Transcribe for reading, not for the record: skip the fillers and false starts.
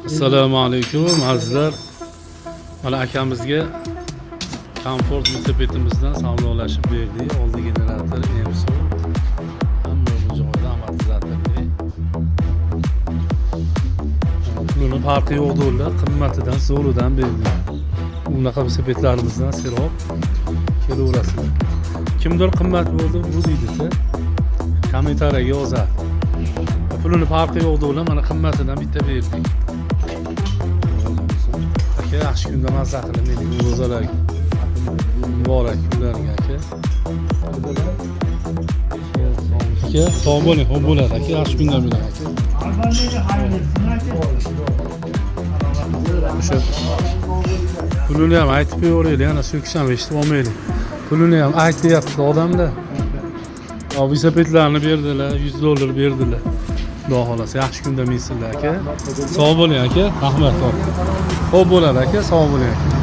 Assalomu alaykum azizlar. Mana akamizga komfort velosipetimizdan savdolashib berdik. Oldi generator, EMSO. Hamma joyda amortizatorli. Pulini farqi yo'q do'llar, qimmatidan, zo'ridan berdik. Unaqa velosipetlarimizdan serob kelaverasizlar. Kimdir qimmat bo'ldi, bu deydi-da. Kommentariyaga yozadi. Pulini farqi yo'q do'llar, mana qimmatidan bitta berdik. Aka, yaxshi kunda mazza qilib, ro'zalar muborak kunlarga aka. Aka, sog' bo'ling, xo'p bo'ladi aka, yaxshi kunlar bilan aka. O'sha pulini ham aytib qo'yavering, yana so'kisham eshitib olmaylik. Pulini ham aytyapti odamlar. Velosipetlarni berdilar, $100 berdilar. Xudo xolasa yaxshi kunda minsizlar aka. Sog' bo'ling aka, rahmat. Xo'p bo'ladi aka, sog' bo'ling aka.